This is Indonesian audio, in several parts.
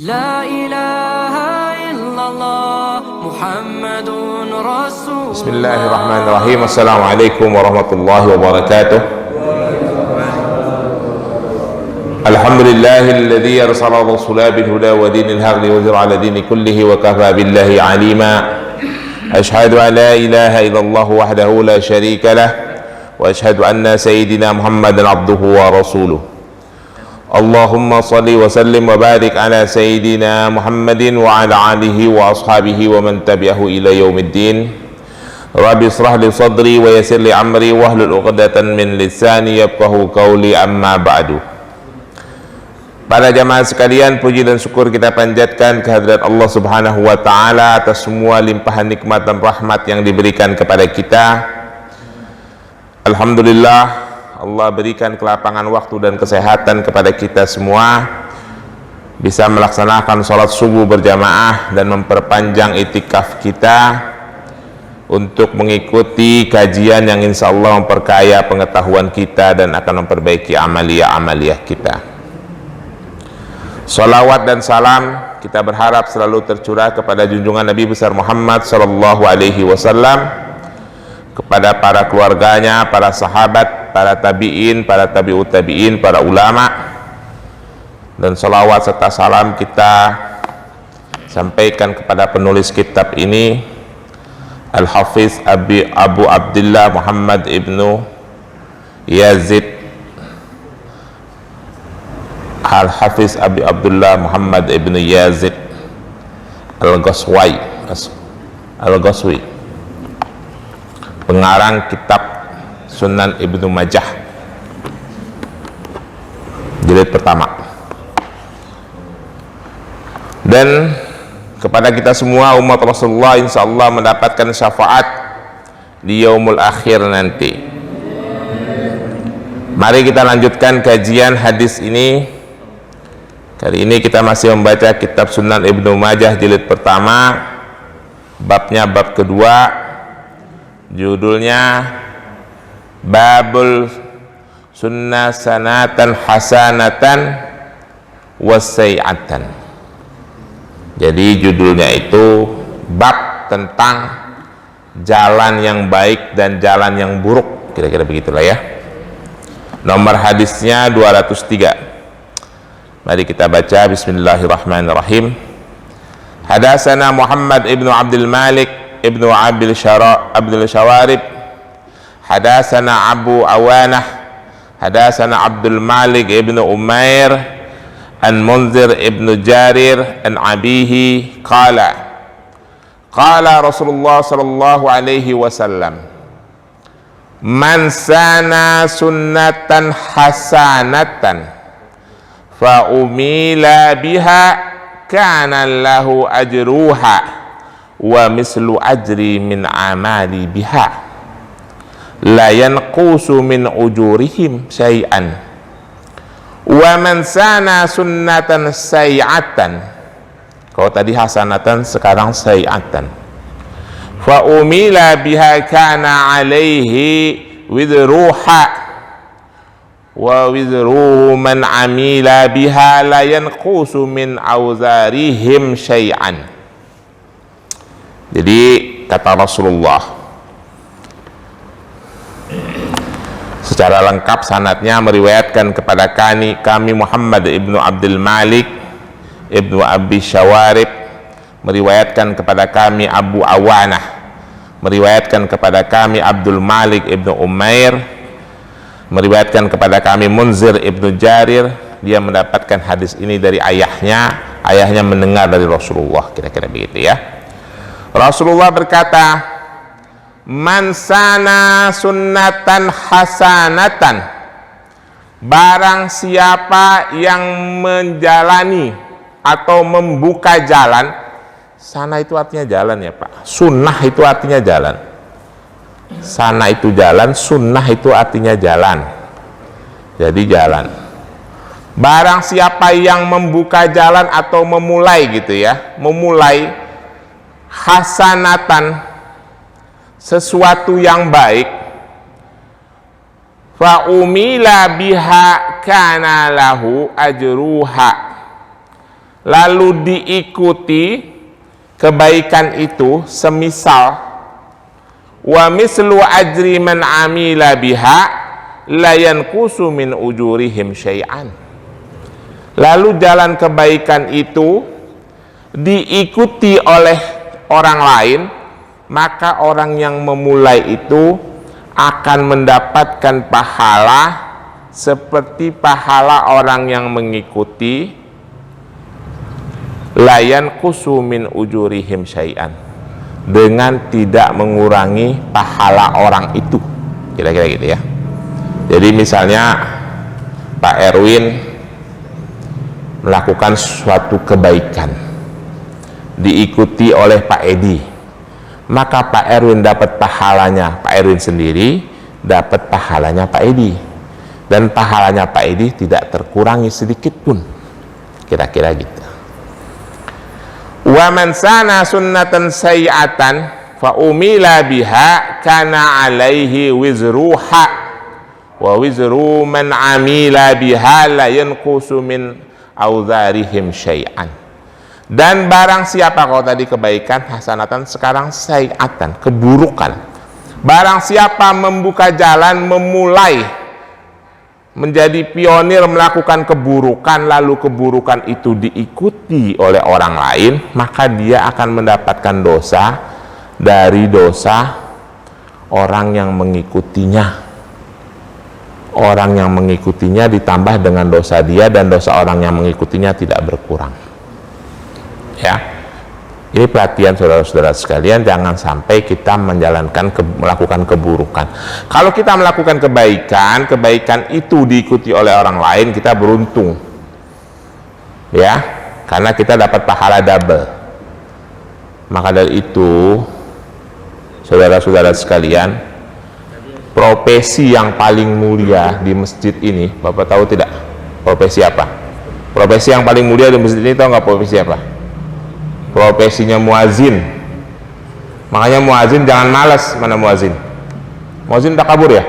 لا إله إلا الله محمد رسول الله. بسم الله الرحمن الرحيم. السلام عليكم ورحمة الله وبركاته. الحمد لله الذي أرسل رسوله بالهدى ودين الحق ليظهره على دين كله وكفى بالله عليما. أشهد أن لا إله إلا الله وحده لا شريك له وأشهد أن سيدنا محمدا عبده ورسوله. اللهم صل وسلم وبارك على سيدنا محمد وعلى آله وأصحابه ومن تبعه إلى يوم الدين. رب اشرح لي صدري ويسر لي أمري واحلل عقدة من لساني يفقهوا قولي. أما بعد. Para jamaah sekalian, puji dan syukur kita panjatkan kehadirat Allah Subhanahu wa taala atas semua limpahan nikmat dan rahmat yang diberikan kepada kita. Alhamdulillah, Allah berikan kelapangan waktu dan kesehatan kepada kita semua, bisa melaksanakan sholat subuh berjamaah dan memperpanjang itikaf kita untuk mengikuti kajian yang insya Allah memperkaya pengetahuan kita dan akan memperbaiki amaliyah-amaliyah kita. Salawat dan salam kita berharap selalu tercurah kepada junjungan Nabi besar Muhammad sallallahu alaihi wasallam, kepada para keluarganya, para sahabat, para tabi'in, para tabi'ut tabi'in, para ulama, dan salawat serta salam kita sampaikan kepada penulis kitab ini, Al-Hafiz Abu Abdullah Muhammad ibnu Yazid Al-Hafiz Abu Abdullah Muhammad ibnu Yazid Al-Ghaswi, pengarang kitab Sunan Ibnu Majah jilid pertama. Dan kepada kita semua umat Rasulullah insyaallah mendapatkan syafaat di yaumul akhir nanti. Mari kita lanjutkan kajian hadis ini. Kali ini kita masih membaca kitab Sunan Ibnu Majah jilid pertama, babnya bab kedua, judulnya Babul Sunnah Sanatan Hasanatan Wasai'atan. Jadi judulnya itu bab tentang jalan yang baik dan jalan yang buruk, kira-kira begitulah ya. Nomor hadisnya 203. Mari kita baca. Bismillahirrahmanirrahim. Hadatsana Muhammad ibnu Abdul Malik ibnu Abdul Shawarib. Hadatsana Abu Awanah. Hadatsana Abdul Malik ibnu Umair an Munzir ibnu Jarir an abihi qala qala Rasulullah sallallahu alaihi wasallam, man sana sunnatan hasanatan fa umila biha kana lahu ajruha wa mislu ajri min amali biha la yanqusu min ujurihim syai'an wa man sana sunnatan sayi'atan. Kalau tadi hasanatan, sekarang sayi'atan. Fa umila biha kana alaihi widruha wa widruhu man amila biha la yanqusu min auzarihim syai'an. Jadi kata Rasulullah, secara lengkap sanadnya meriwayatkan kepada kami Muhammad ibnu Abdul Malik ibnu Abi Shawarib, meriwayatkan kepada kami Abu Awanah, meriwayatkan kepada kami Abdul Malik ibnu Umair, meriwayatkan kepada kami Munzir ibnu Jarir. Dia mendapatkan hadis ini dari ayahnya mendengar dari Rasulullah, kira-kira begitu ya. Rasulullah berkata, man sana sunnatan hasanatan, barang siapa yang menjalani atau membuka jalan. Sana itu artinya jalan ya Pak, sunnah itu artinya jalan. Sana itu jalan, sunnah itu artinya jalan. Jadi jalan. Barang siapa yang membuka jalan atau memulai gitu ya, memulai hasanatan, sesuatu yang baik, fa umila biha kana lahu ajruha, lalu diikuti kebaikan itu, semisal wa mislu ajri man amila biha la yanqusu min ujurihim syai'an, lalu jalan kebaikan itu diikuti oleh orang lain, maka orang yang memulai itu akan mendapatkan pahala seperti pahala orang yang mengikuti, layan kusumin ujurihim syai'an, dengan tidak mengurangi pahala orang itu, kira-kira gitu ya. Jadi misalnya Pak Erwin melakukan suatu kebaikan, diikuti oleh Pak Edi, maka Pak Erwin dapat pahalanya Pak Erwin sendiri, dapat pahalanya Pak Edi, dan pahalanya Pak Edi tidak terkurangi sedikit pun, kira-kira gitu. Wa man sana sunnatan sayyi'atan fa umila biha kana alaihi wizruha wa wizru man amila biha la yanqusu min auzarihim syai'an. Dan barang siapa, kalau tadi kebaikan hasanatan, sekarang sayyi'atan, keburukan, barang siapa membuka jalan, memulai menjadi pionir melakukan keburukan, lalu keburukan itu diikuti oleh orang lain, maka dia akan mendapatkan dosa dari dosa orang yang mengikutinya. Orang yang mengikutinya ditambah dengan dosa dia, dan dosa orang yang mengikutinya tidak berkurang. Ya, ini perhatian saudara-saudara sekalian, jangan sampai kita melakukan keburukan. Kalau kita melakukan kebaikan, kebaikan itu diikuti oleh orang lain, kita beruntung, ya, karena kita dapat pahala double. Maka dari itu, saudara-saudara sekalian, profesi yang paling mulia di masjid ini, Bapak tahu tidak? Profesi apa? Profesi yang paling mulia di masjid ini, tahu nggak profesi apa? Profesinya muazin. Makanya muazin jangan malas. Mana muazin? Muazin tak kabur ya?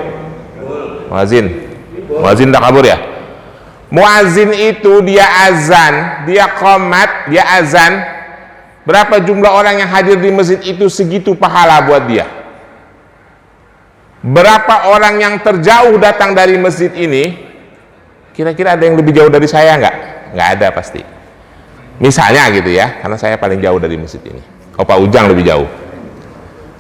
Muazin tak kabur ya? Muazin itu dia azan, dia qomat, dia azan. Berapa jumlah orang yang hadir di masjid itu, segitu pahala buat dia. Berapa orang yang terjauh datang dari masjid ini, kira-kira ada yang lebih jauh dari saya nggak? Nggak ada pasti. Misalnya gitu ya, karena saya paling jauh dari masjid ini. Oh, Pak Ujang lebih jauh.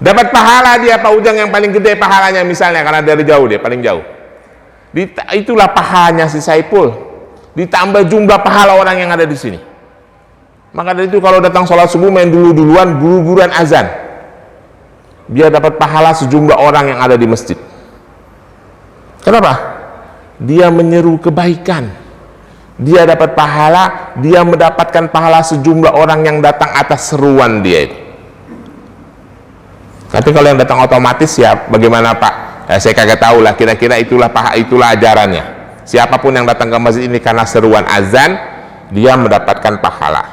Dapat pahala dia, Pak Ujang yang paling gede pahalanya misalnya, karena dari jauh dia paling jauh. Itulah pahalanya si Saipul. Ditambah jumlah pahala orang yang ada di sini. Maka dari itu kalau datang sholat subuh main duluan, buru-buruan azan. Dia dapat pahala sejumlah orang yang ada di masjid. Kenapa? Dia menyeru kebaikan. Dia dapat pahala, dia mendapatkan pahala sejumlah orang yang datang atas seruan dia itu. Tapi kalau yang datang otomatis ya bagaimana Pak? Saya kagak tahu lah, kira-kira itulah ajarannya. Siapapun yang datang ke masjid ini karena seruan azan, dia mendapatkan pahala.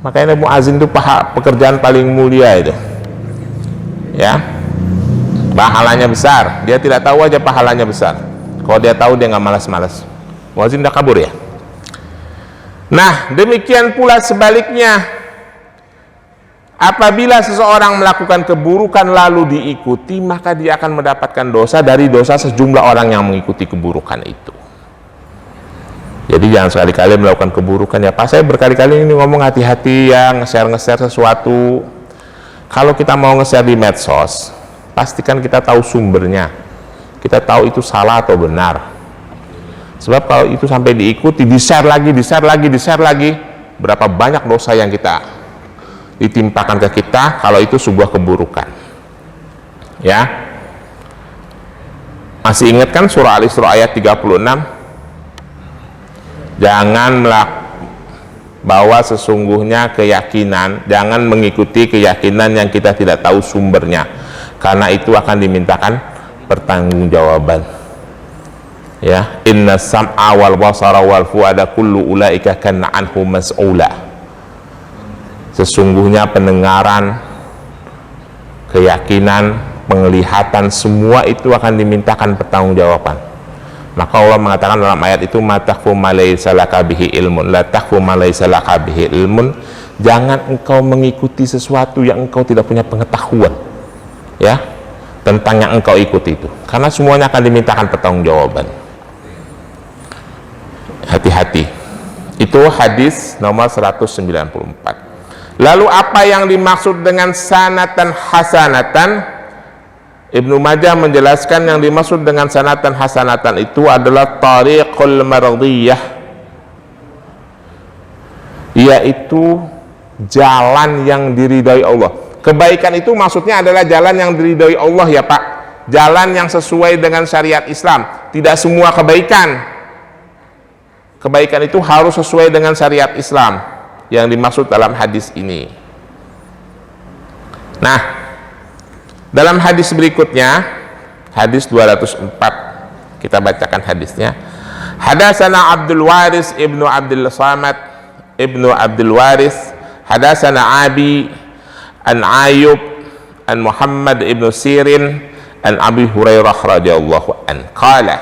Makanya muazin itu pekerjaan paling mulia itu. Ya. Pahalanya besar. Dia tidak tahu aja pahalanya besar. Kalau dia tahu dia nggak malas-malas. Muazin dah kabur ya. Nah, demikian pula sebaliknya, apabila seseorang melakukan keburukan lalu diikuti, maka dia akan mendapatkan dosa dari dosa sejumlah orang yang mengikuti keburukan itu. Jadi jangan sekali-kali melakukan keburukan ya Pak. Saya berkali-kali ini ngomong hati-hati ya, nge-share sesuatu. Kalau kita mau nge-share di medsos, pastikan kita tahu sumbernya, kita tahu itu salah atau benar. Sebab kalau itu sampai diikuti, di-share lagi, berapa banyak dosa yang kita ditimpakan ke kita kalau itu sebuah keburukan. Ya. Masih ingat kan surah Al-Isra ayat 36? Jangan bawa sesungguhnya keyakinan, jangan mengikuti keyakinan yang kita tidak tahu sumbernya, karena itu akan dimintakan pertanggungjawaban. Ya, inna sam'a wal basara wal fuada kullu ulaika kana anhu mas'ula. Sesungguhnya pendengaran, keyakinan, penglihatan, semua itu akan dimintakan pertanggungjawaban. Maka Allah mengatakan dalam ayat itu, ma taqfu ma laysa laka bihi ilmun, la taqfu ma laysa laka bihi ilmun. Jangan engkau mengikuti sesuatu yang engkau tidak punya pengetahuan, ya, tentang yang engkau ikuti itu, karena semuanya akan dimintakan pertanggungjawaban. Hati-hati. Itu hadis nomor 194. Lalu apa yang dimaksud dengan sanatan hasanatan? Ibnu Majah menjelaskan yang dimaksud dengan sanatan hasanatan itu adalah tariqul mardiyah, yaitu jalan yang diridhai Allah. Kebaikan itu maksudnya adalah jalan yang diridhai Allah, ya Pak, jalan yang sesuai dengan syariat Islam. Tidak semua kebaikan itu harus sesuai dengan syariat Islam yang dimaksud dalam hadis ini. Nah, dalam hadis berikutnya, hadis 204, kita bacakan hadisnya. Hadatsana Abdul Waris ibnu Abdul Samad ibnu Abdul Waris, hadatsana Abi an Ayub an Muhammad ibnu Sirin an Abi Hurairah radhiyallahu an qala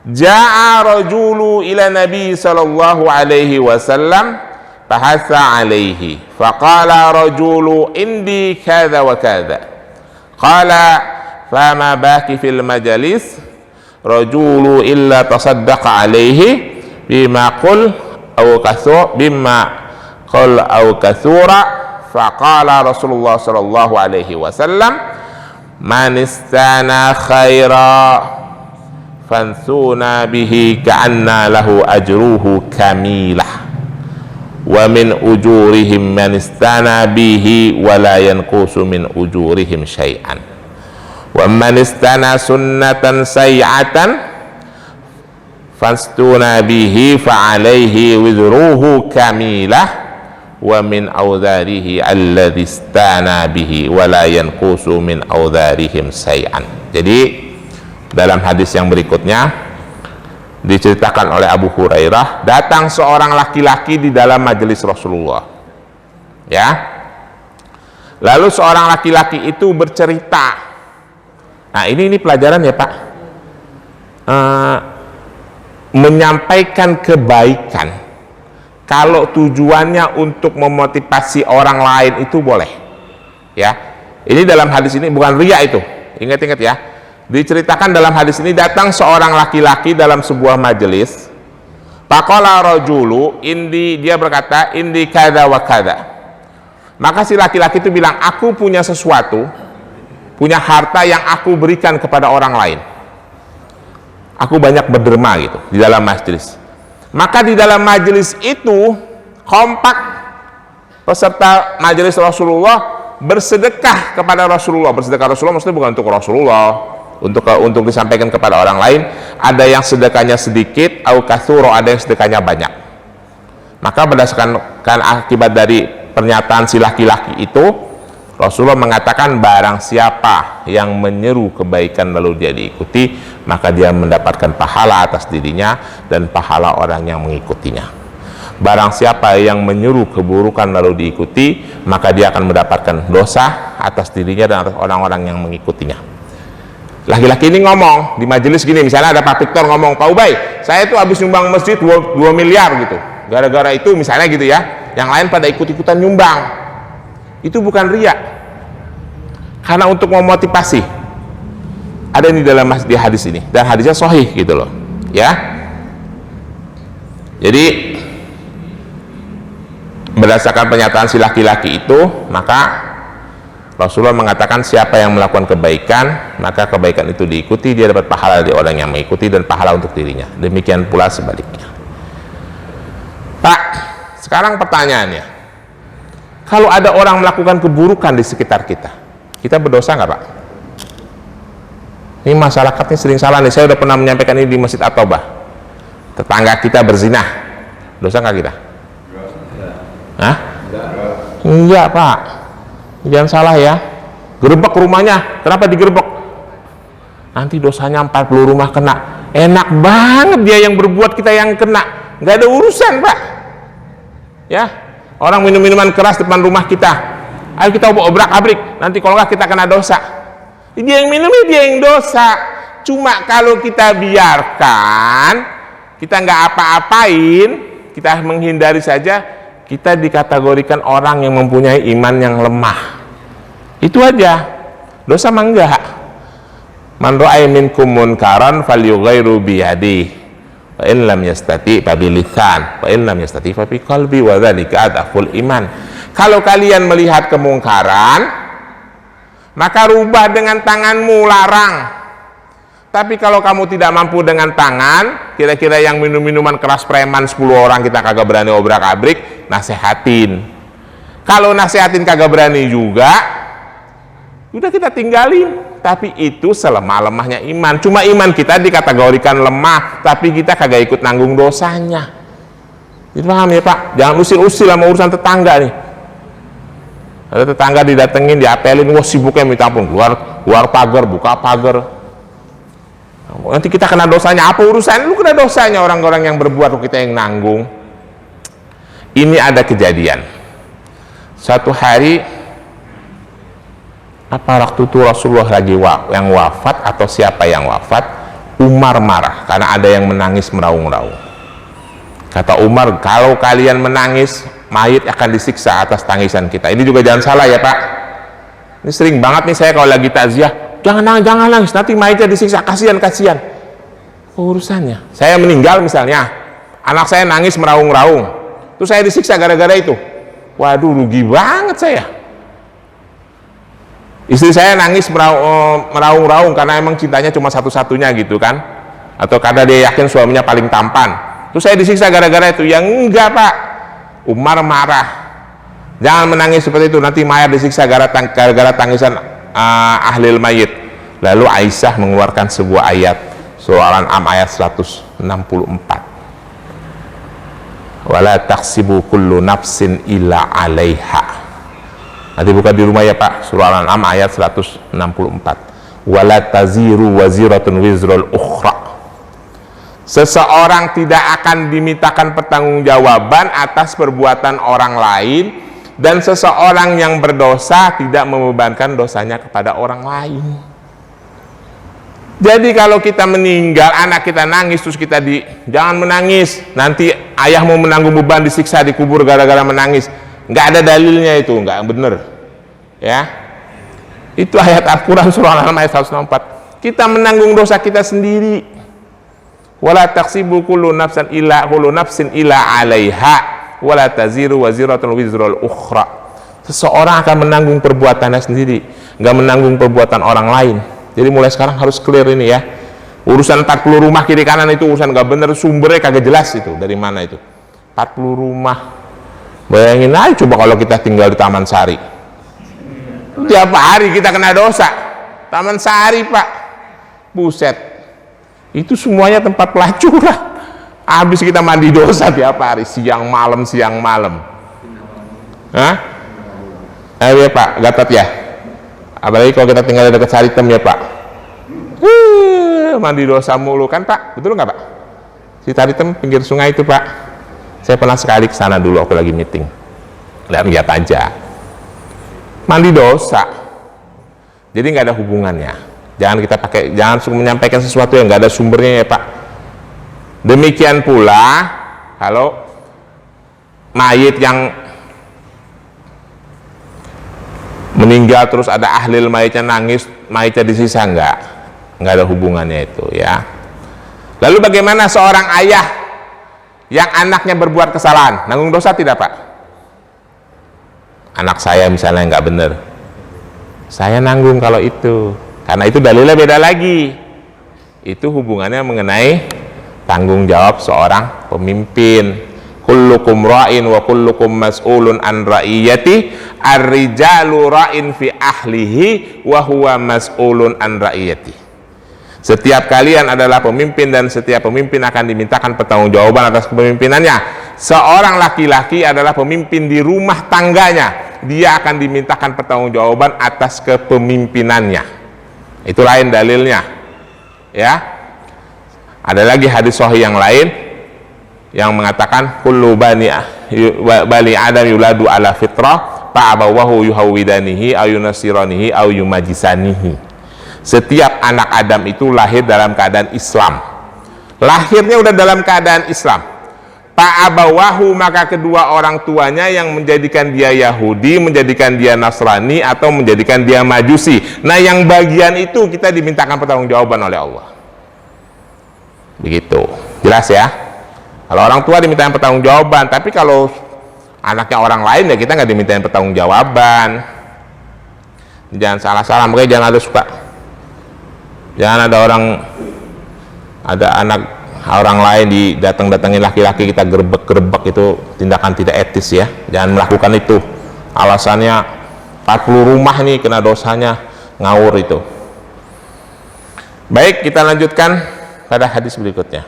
jaa rajulu ila Nabi sallallahu alaihi wasallam fahatha alaihi faqala rajulu indi kadza wa kadza. Qala fama baki fil majalis rajulu illa tasaddaqa alaihi bima qul aw kathura faqala Rasulullah sallallahu alaihi wasallam man istana khaira fansuna bihi ka'anna lahu ajruhu kamilah wa min ujurihim man istana bihi wa la yanqusu min ujurihim syai'an wa man istana sunnatan sayyi'atan fastuna bihi fa alaihi wizruhu kamilah wa min awdharihi alladhi istana bihi wa la yanqusu min awdharihim syai'an. Jadi dalam hadis yang berikutnya diceritakan oleh Abu Hurairah, datang seorang laki-laki di dalam majelis Rasulullah, ya. Lalu seorang laki-laki itu bercerita. Nah, ini pelajaran ya Pak, menyampaikan kebaikan kalau tujuannya untuk memotivasi orang lain itu boleh, ya. Ini dalam hadis ini bukan riya itu, ingat-ingat ya. Diceritakan dalam hadis ini, datang seorang laki-laki dalam sebuah majelis. Faqala rajulu indi, dia berkata indi kada wa kada. Maka si laki-laki itu bilang, aku punya sesuatu, punya harta yang aku berikan kepada orang lain. Aku banyak berderma gitu di dalam majelis. Maka di dalam majelis itu kompak peserta majelis Rasulullah bersedekah kepada Rasulullah. Bersedekah Rasulullah maksudnya bukan untuk Rasulullah, untuk disampaikan kepada orang lain. Ada yang sedekahnya sedikit, au katsura, ada yang sedekahnya banyak. Maka berdasarkan akibat dari pernyataan si laki-laki itu, Rasulullah mengatakan barang siapa yang menyeru kebaikan lalu dia diikuti, maka dia mendapatkan pahala atas dirinya dan pahala orang yang mengikutinya. Barang siapa yang menyeru keburukan lalu diikuti, maka dia akan mendapatkan dosa atas dirinya dan atas orang-orang yang mengikutinya. Laki-laki ini ngomong di majelis gini, misalnya ada Pak Victor ngomong, Pak Ubay, saya tuh habis nyumbang masjid 2 miliar gitu, gara-gara itu misalnya gitu ya, yang lain pada ikut-ikutan nyumbang. Itu bukan riya, karena untuk memotivasi. Ada di dalam di hadis ini, dan hadisnya sahih gitu loh, ya. Jadi berdasarkan pernyataan si laki-laki itu, maka Rasulullah mengatakan siapa yang melakukan kebaikan, maka kebaikan itu diikuti, dia dapat pahala dari orang yang mengikuti dan pahala untuk dirinya. Demikian pula sebaliknya. Pak, sekarang pertanyaannya, kalau ada orang melakukan keburukan di sekitar kita, kita berdosa nggak Pak? Ini masyarakatnya sering salah nih. Saya udah pernah menyampaikan ini di Masjid At-Taubah. Tetangga kita berzinah, dosa nggak kita? Hah? Enggak Pak, jangan salah ya. Gerebek rumahnya, kenapa digerebek? Nanti dosanya 40 rumah kena. Enak banget dia yang berbuat, kita yang kena, nggak ada urusan Pak, ya. Orang minum minuman keras depan rumah kita, ayo kita obrak-abrik, nanti kalau nggak kita kena dosa. Dia yang minum, dia yang dosa. Cuma kalau kita biarkan, kita nggak apa-apain, kita menghindari saja, kita dikategorikan orang yang mempunyai iman yang lemah. Itu aja. Dosa mah enggak. Man ra'a minkum munkaran falyughayyiru biyadihi, wa in lam yastati fa bilisan, wa in lam yastati fa biqalbi, wa dzalika adaful iman. Kalau kalian melihat kemungkaran, maka rubah dengan tanganmu, larang. Tapi kalau kamu tidak mampu dengan tangan, kira-kira yang minum minuman keras preman 10 orang kita kagak berani obrak-abrik, nasehatin. Kalau nasehatin kagak berani juga, udah kita tinggalin. Tapi itu selemah-lemahnya iman. Cuma iman kita dikategorikan lemah, tapi kita kagak ikut nanggung dosanya. Jadi paham ya Pak? Jangan usil-usil sama urusan tetangga nih. Ada tetangga didatengin, diapelin, wah sibuknya minta ampun, keluar pagar, buka pagar. Nanti kita kena dosanya. Apa urusan? Lu kena dosanya, orang-orang yang berbuat, kita yang nanggung. Ini ada kejadian. Suatu hari, apa waktu itu Rasulullah lagi yang wafat atau siapa yang wafat, Umar marah karena ada yang menangis meraung-raung. Kata Umar, kalau kalian menangis, mayit akan disiksa atas tangisan kita. Ini juga jangan salah ya Pak. Ini sering banget nih saya kalau lagi takziah, jangan nangis, nanti mayitnya disiksa, kasihan. Urusannya, saya meninggal misalnya, anak saya nangis meraung-raung, terus saya disiksa gara-gara itu. Waduh, rugi banget saya. Istri saya nangis meraung-raung karena emang cintanya cuma satu-satunya gitu kan, atau karena dia yakin suaminya paling tampan, terus saya disiksa gara-gara itu. Yang enggak Pak, Umar marah, jangan menangis seperti itu, nanti mayat disiksa gara-gara tangisan ahlil mayit. Lalu Aisyah mengeluarkan sebuah ayat surah Al-An'am ayat 164, wala taksibu kullu nafsin illa 'alaiha. Nanti buka di rumah ya Pak, surah Al-An'am ayat 164. Wala taziru waziratun wizrul ukhra. Seseorang tidak akan dimintakan pertanggungjawaban atas perbuatan orang lain, dan seseorang yang berdosa tidak membebankan dosanya kepada orang lain. Jadi kalau kita meninggal, anak kita nangis, terus kita jangan menangis, nanti ayah mau menanggung beban disiksa dikubur gara-gara menangis. Nggak ada dalilnya, itu nggak bener ya. Itu ayat Al-Quran surah Al-An'am ayat 164. Kita menanggung dosa kita sendiri. Wala taksibu kullu nafsin illa 'alaiha wala taziru waziratun wizrul ukhra. Seseorang akan menanggung perbuatannya sendiri, nggak menanggung perbuatan orang lain. Jadi mulai sekarang harus clear ini ya. Urusan 40 rumah kiri kanan itu urusan nggak bener, sumbernya kagak jelas itu dari mana itu. 40 rumah. Bayangin aja coba kalau kita tinggal di Taman Sari, tiap hari kita kena dosa. Taman Sari Pak, buset, itu semuanya tempat pelacuran. Habis kita mandi dosa tiap hari, siang malam. Hah? Ya Pak, Gatot ya. Apalagi kalau kita tinggal di dekat Saritem ya Pak. Mandi dosa mulu kan Pak, betul nggak Pak? Si Saritem pinggir sungai itu Pak. Saya pernah sekali ke sana dulu waktu lagi meeting. Lihat aja. Mandi dosa. Jadi nggak ada hubungannya. Jangan menyampaikan sesuatu yang nggak ada sumbernya ya Pak. Demikian pula kalau mayit yang meninggal terus ada ahlil mayitnya nangis, mayitnya disiksa, nggak ada hubungannya itu ya. Lalu bagaimana seorang ayah yang anaknya berbuat kesalahan, nanggung dosa tidak Pak? Anak saya misalnya nggak bener, saya nanggung kalau itu, karena itu dalilnya beda lagi. Itu hubungannya mengenai tanggung jawab seorang pemimpin. Kullukum ra'in wa kullukum mas'ulun an ra'iyati, ar-rijalu ra'in fi ahlihi wa huwa mas'ulun an ra'iyati. Setiap kalian adalah pemimpin dan setiap pemimpin akan dimintakan pertanggungjawaban atas kepemimpinannya. Seorang laki-laki adalah pemimpin di rumah tangganya, dia akan dimintakan pertanggungjawaban atas kepemimpinannya. Itu lain dalilnya ya. Ada lagi hadis sahih yang lain yang mengatakan kullu bani adam yuladu ala fitrah fa abawahu yuhawidanihi aw yunasiranihi aw yumajisanihi. Setiap anak Adam itu lahir dalam keadaan Islam, lahirnya udah dalam keadaan Islam. Fa'abawahu, maka kedua orang tuanya yang menjadikan dia Yahudi, menjadikan dia Nasrani, atau menjadikan dia Majusi. Nah, yang bagian itu kita dimintakan pertanggungjawaban oleh Allah. Begitu, jelas ya? Kalau orang tua dimintain pertanggungjawaban, tapi kalau anaknya orang lain ya kita nggak dimintain pertanggungjawaban. Jangan salah-salah, makanya jangan ada suka, jangan ada anak orang lain datangin laki-laki kita gerebek, itu tindakan tidak etis ya. Jangan melakukan itu, alasannya 40 rumah nih kena dosanya, ngawur itu. Baik, kita lanjutkan pada hadis berikutnya.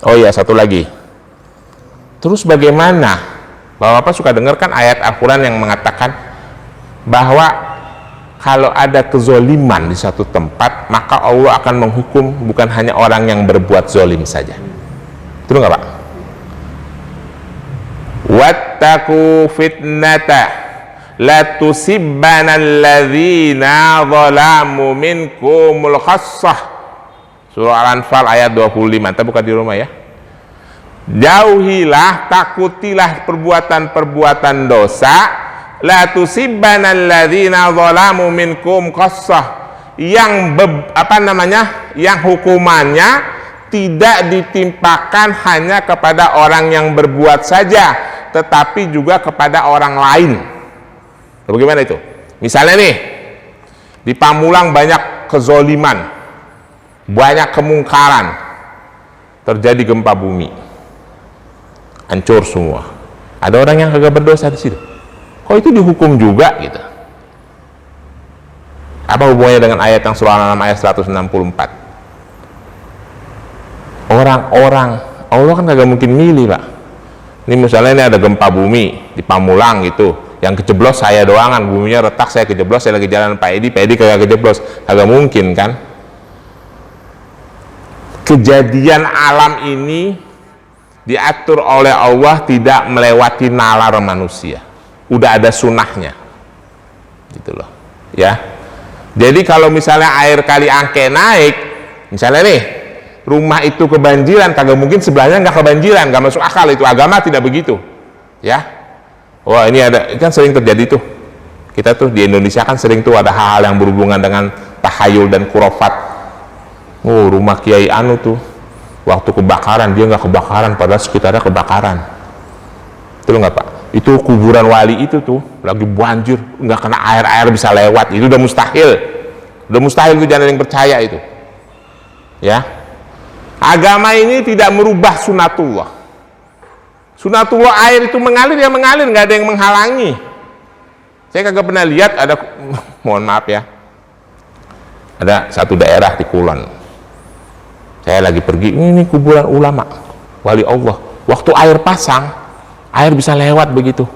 Oh iya, satu lagi. Terus bagaimana? Bapak-bapak suka dengarkan ayat Al-Quran yang mengatakan bahwa kalau ada kezoliman di satu tempat, maka Allah akan menghukum bukan hanya orang yang berbuat zolim saja. Betul nggak Pak? Wattaqu fitnata la tusibbana alladzina zalamu minkumul khassah. Surah Al-Anfal ayat 25. Kita buka di rumah ya. Jauhilah, takutilah perbuatan-perbuatan dosa, la tusibbana alladzina zalamu minkum khassah, yang yang hukumannya tidak ditimpakan hanya kepada orang yang berbuat saja, tetapi juga kepada orang lain. Bagaimana itu? Misalnya nih, di Pamulang banyak kezoliman, banyak kemungkaran, terjadi gempa bumi, hancur semua. Ada orang yang kagak berdosa di situ. Kok itu dihukum juga gitu? Apa hubungannya dengan ayat yang surah Al-An'am ayat 164? Orang-orang, Allah kan kagak mungkin milih Pak. Ini misalnya ini ada gempa bumi di Pamulang gitu, yang kejeblos saya doangan, buminya retak, saya kejeblos, saya lagi jalan Pak Edi kagak kejeblos, kagak mungkin kan? Kejadian alam ini diatur oleh Allah, tidak melewati nalar manusia. Udah ada sunnahnya gitu loh ya. Jadi kalau misalnya air kali Angke naik, misalnya nih rumah itu kebanjiran, kagak mungkin sebelahnya nggak kebanjiran, nggak masuk akal. Itu agama tidak begitu ya. Wah, ini ada, kan sering terjadi tuh, kita tuh di Indonesia kan sering tuh ada hal-hal yang berhubungan dengan tahayul dan kurofat. Oh, rumah Kiai Anu tuh waktu kebakaran, dia nggak kebakaran padahal sekitarnya kebakaran. Betul nggak Pak? Itu kuburan wali itu tuh lagi banjir, nggak kena air bisa lewat, itu udah mustahil tuh, jangan ada yang percaya itu ya. Agama ini tidak merubah sunatullah. Air itu mengalir ya mengalir, nggak ada yang menghalangi. Saya kagak pernah lihat ada mohon maaf ya, ada satu daerah di Kulon, saya lagi pergi, ini kuburan ulama wali Allah, waktu air pasang air bisa lewat begitu.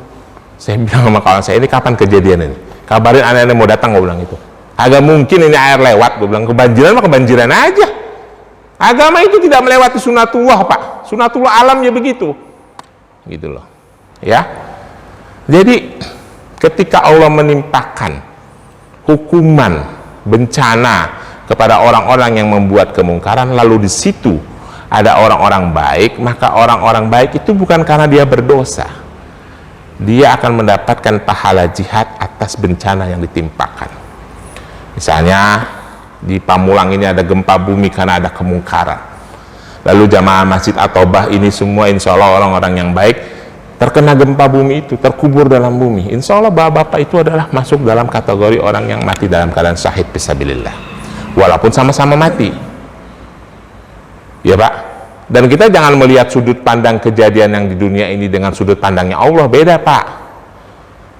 Saya bilang sama kawan saya, ini kapan kejadian ini? Kabarin anak-anak mau datang, gue bilang itu. Agak mungkin ini air lewat, gue bilang. Kebanjiran mah kebanjiran aja. Agama itu tidak melewati sunatullah Pak. Sunatullah alam ya begitu. Gitu loh. Ya. Jadi ketika Allah menimpakan hukuman bencana kepada orang-orang yang membuat kemungkaran, lalu di situ ada orang-orang baik, maka orang-orang baik itu bukan karena dia berdosa, dia akan mendapatkan pahala jihad atas bencana yang ditimpakan. Misalnya di Pamulang ini ada gempa bumi karena ada kemungkaran, lalu jamaah Masjid At-Taubah ini semua insya Allah orang-orang yang baik, terkena gempa bumi itu, terkubur dalam bumi, insya Allah bapak-bapak itu adalah masuk dalam kategori orang yang mati dalam keadaan syahid fisabilillah, walaupun sama-sama mati ya Pak. Dan kita jangan melihat sudut pandang kejadian yang di dunia ini dengan sudut pandangnya Allah, beda Pak.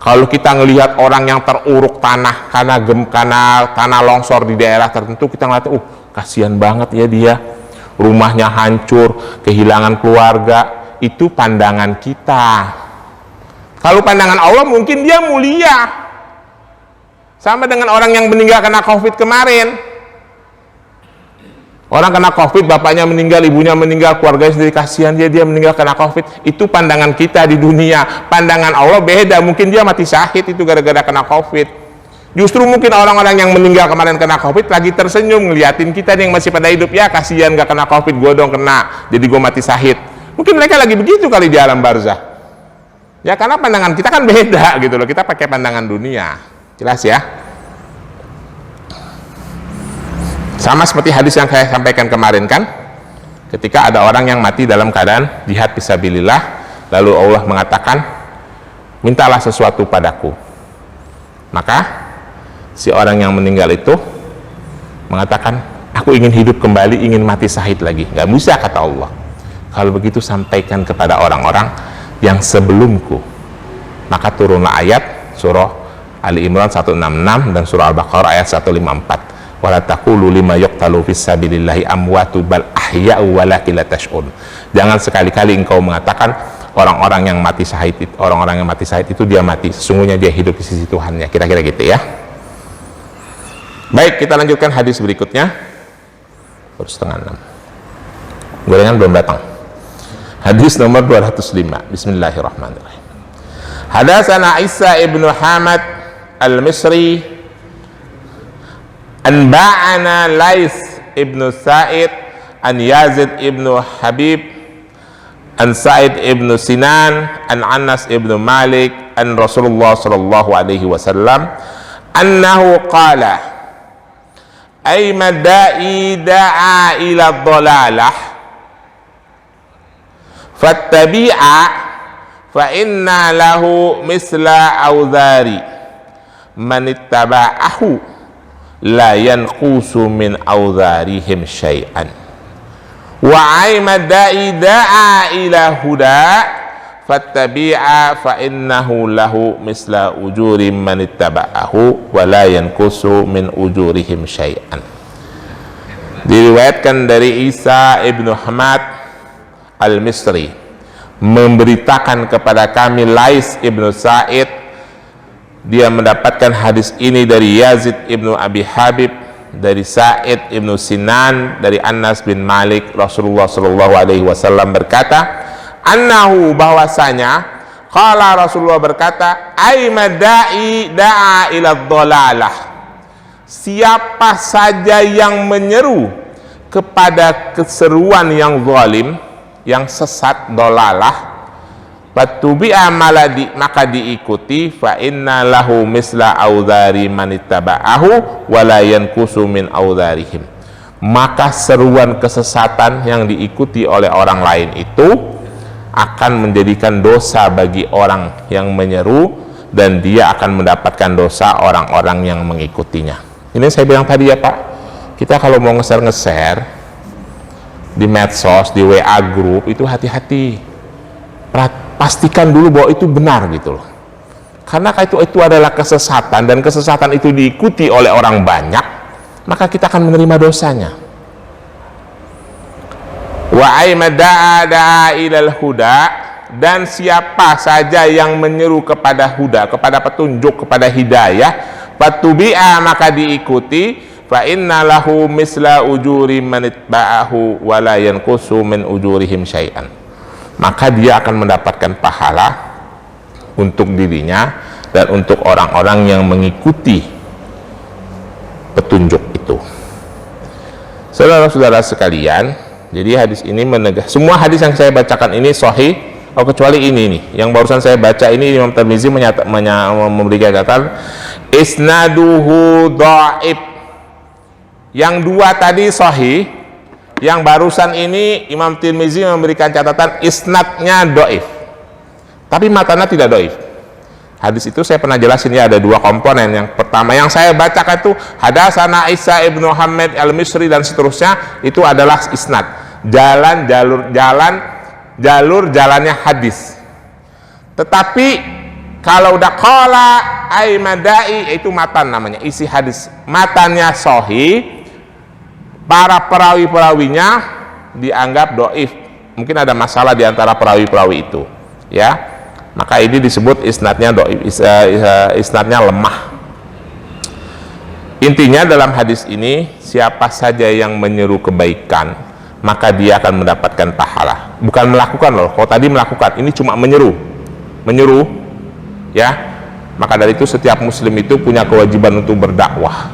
Kalau kita ngelihat orang yang teruruk tanah karena tanah longsor di daerah tertentu, kita ngeliat, kasihan banget ya dia, rumahnya hancur, kehilangan keluarga. Itu pandangan kita. Kalau pandangan Allah mungkin dia mulia, sama dengan orang yang meninggal karena COVID kemarin. Orang kena COVID, bapaknya meninggal, ibunya meninggal, keluarganya sendiri, kasihan dia meninggal kena COVID. Itu pandangan kita di dunia. Pandangan Allah beda, mungkin dia mati syahid itu gara-gara kena COVID. Justru mungkin orang-orang yang meninggal kemarin kena COVID lagi tersenyum ngeliatin kita nih yang masih pada hidup, ya kasihan gak kena COVID, gue dong kena, jadi gue mati syahid. Mungkin mereka lagi begitu kali di alam barzah. Ya karena pandangan kita kan beda gitu loh, kita pakai pandangan dunia. Jelas ya? Sama seperti hadis yang saya sampaikan kemarin kan, ketika ada orang yang mati dalam keadaan jihad fisabilillah, lalu Allah mengatakan, mintalah sesuatu padaku. Maka si orang yang meninggal itu mengatakan, aku ingin hidup kembali, ingin mati syahid lagi. Gak bisa, kata Allah. Kalau begitu sampaikan kepada orang-orang yang sebelumku. Maka turunlah ayat surah Ali Imran 166 dan surah Al-Baqarah ayat 154. Wala taqulu lima yuqtalu fisabilillahi amwatu bal ahya'u walakin la tash'un. Jangan sekali-kali engkau mengatakan orang-orang yang mati syahid itu dia mati, sesungguhnya dia hidup di sisi Tuhannya. Kira-kira gitu ya. Baik, kita lanjutkan hadis berikutnya. Baru setengah 6. Gorengan belum datang. Hadis nomor 205. Bismillahirrahmanirrahim. Hadatsana Isa ibnu Hamad al-Misri anba'ana Lais ibnu Sa'id an Yazid ibnu Habib an Sa'id ibnu Sinan an Anas ibnu Malik an Rasulullah sallallahu alaihi wasallam annahu qala ay madai da'a ila dhalalah fattabi'a fa inna lahu misla awzari man ittaba'ahu la yanqusu min awzarihim syai'an wa ay madai da'a ila huda fattabi'a fa innahu lahu misla ujuri man ittaba'ahu wa la yanqusu min ujurihim syai'an. Diriwayatkan dari Isa ibnu Hamad al-Misri memberitakan kepada kami Lais ibnu Sa'id, dia mendapatkan hadis ini dari Yazid ibnu Abi Habib, dari Sa'id ibnu Sinan, dari Anas bin Malik. Rasulullah sallallahu alaihi wasallam berkata, annahu, bahwasanya, qala Rasulullah berkata, ay madai da'a ila dhalalah, siapa saja yang menyeru kepada keseruan yang zalim, yang sesat, dhalalah, fatubi'a maladi, maka diikuti, fa inna lahu misla audhari man ittaba'ahu wa la yankusu min audharihim, maka seruan kesesatan yang diikuti oleh orang lain itu akan menjadikan dosa bagi orang yang menyeru, dan dia akan mendapatkan dosa orang-orang yang mengikutinya. Ini saya bilang tadi ya Pak, kita kalau mau nge-share di medsos, di WA group, itu hati-hati, pastikan dulu bahwa itu benar gitu loh, karena itu adalah kesesatan, dan kesesatan itu diikuti oleh orang banyak, maka kita akan menerima dosanya. Wa aymada'a ilal huda, dan siapa saja yang menyeru kepada huda, kepada petunjuk, kepada hidayah, fatubi'a, maka diikuti, fa inna lahu misla ujuri man itba'ahu wa la yanqusu min ujurihim syai'an, maka dia akan mendapatkan pahala untuk dirinya dan untuk orang-orang yang mengikuti petunjuk itu. Saudara-saudara sekalian, jadi hadis ini semua hadis yang saya bacakan ini sahih, kecuali ini nih, yang barusan saya baca ini Imam Tirmizi memberikan catatan isnaduhu dhaif. Yang dua tadi sahih, yang barusan ini Imam Tirmizi memberikan catatan isnadnya dhaif, tapi matanya tidak dhaif. Hadis itu saya pernah jelasin ya, ada dua komponen. Yang pertama yang saya bacakan itu hadatsana Isa ibnu Hamad al-Misri dan seterusnya, itu adalah isnad, jalannya hadis. Tetapi kalau udah qala ay madai, itu matan namanya, isi hadis, matannya sahih, para perawi-perawinya dianggap dhaif, mungkin ada masalah di antara perawi-perawi itu ya, maka ini disebut isnadnya dhaif, isnadnya lemah. Intinya dalam hadis ini, siapa saja yang menyeru kebaikan, maka dia akan mendapatkan pahala, bukan melakukan loh. Kalau tadi melakukan, ini cuma menyeru ya, Maka dari itu setiap muslim itu punya kewajiban untuk berdakwah,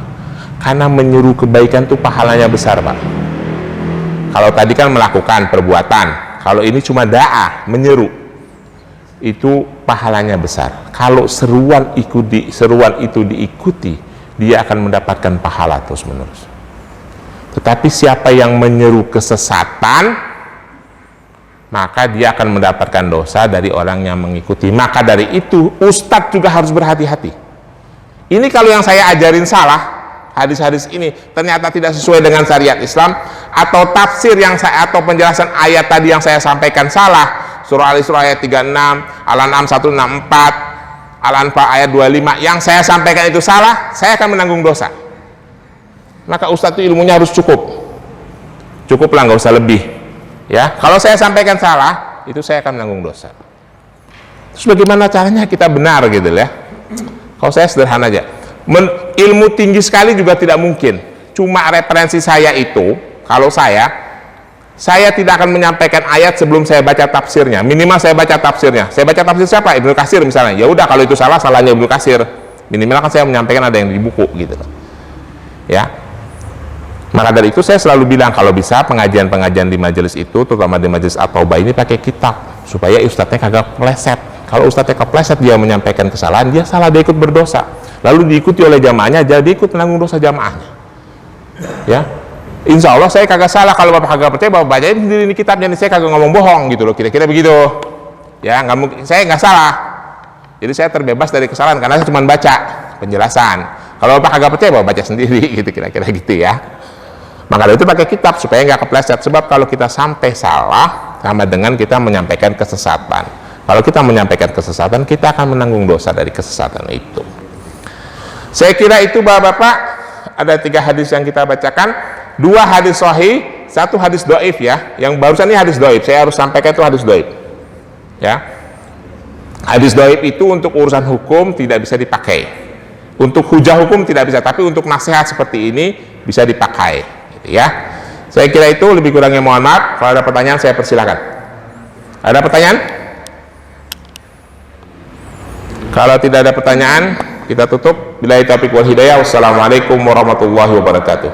karena menyuruh kebaikan itu pahalanya besar, Pak. Kalau tadi kan melakukan perbuatan, kalau ini cuma da'ah, menyeru, itu pahalanya besar. Kalau seruan itu diikuti, dia akan mendapatkan pahala terus menerus. Tetapi siapa yang menyeru kesesatan, maka dia akan mendapatkan dosa dari orang yang mengikuti. Maka dari itu ustadz juga harus berhati-hati. Ini kalau yang saya ajarin salah, hadis-hadis ini ternyata tidak sesuai dengan syariat Islam, atau tafsir yang saya, atau penjelasan ayat tadi yang saya sampaikan salah, surah Al-Isra ayat 36, Al-An'am 164, Al-Anfal ayat 25, yang saya sampaikan itu salah, saya akan menanggung dosa. Maka ustadz itu ilmunya harus cukuplah, nggak usah lebih, ya. Kalau saya sampaikan salah, itu saya akan menanggung dosa. Terus bagaimana caranya kita benar gitu ya? Kalau saya sederhana aja, ilmu tinggi sekali juga tidak mungkin. Cuma referensi saya itu, kalau saya tidak akan menyampaikan ayat sebelum saya baca tafsirnya. Minimal saya baca tafsirnya. Saya baca tafsir siapa? Ibnu Katsir misalnya. Ya udah, kalau itu salah, salahnya Ibnu Katsir. Minimal kan saya menyampaikan ada yang di buku gitu. Ya. Maka dari itu saya selalu bilang, kalau bisa pengajian-pengajian di majelis itu, terutama di majelis At-Taubah ini, pakai kitab supaya ustadznya kagak kepleset. Kalau ustadznya kepleset, dia menyampaikan kesalahan, dia salah, dia ikut berdosa. Lalu diikuti oleh jamaahnya, jadi ikut menanggung dosa jamaahnya. Ya. Insya Allah saya kagak salah. Kalau Bapak kagak percaya, Bapak bacain sendiri ini kitabnya, saya kagak ngomong bohong gitu loh, kira-kira begitu ya. Nggak mungkin, saya nggak salah, jadi saya terbebas dari kesalahan karena saya cuma baca penjelasan. Kalau Bapak kagak percaya, Bapak baca sendiri gitu, kira-kira gitu ya. Maka dari itu pakai kitab supaya nggak kepleset, sebab kalau kita sampai salah sama dengan kita menyampaikan kesesatan. Kalau kita menyampaikan kesesatan, kita akan menanggung dosa dari kesesatan itu. Saya kira itu Bapak-Bapak, ada 3 hadis yang kita bacakan, 2 hadis sahih, 1 hadis dhaif ya. Yang barusan ini hadis dhaif, saya harus sampaikan itu hadis dhaif. Ya. Hadis dhaif itu untuk urusan hukum tidak bisa dipakai. Untuk hujah hukum tidak bisa, tapi untuk nasihat seperti ini bisa dipakai, gitu ya. Saya kira itu, lebih kurangnya mohon maaf. Kalau ada pertanyaan saya persilakan. Ada pertanyaan? Kalau tidak ada pertanyaan, kita tutup. Billahi taufiq wal hidayah. Wassalamualaikum warahmatullahi wabarakatuh.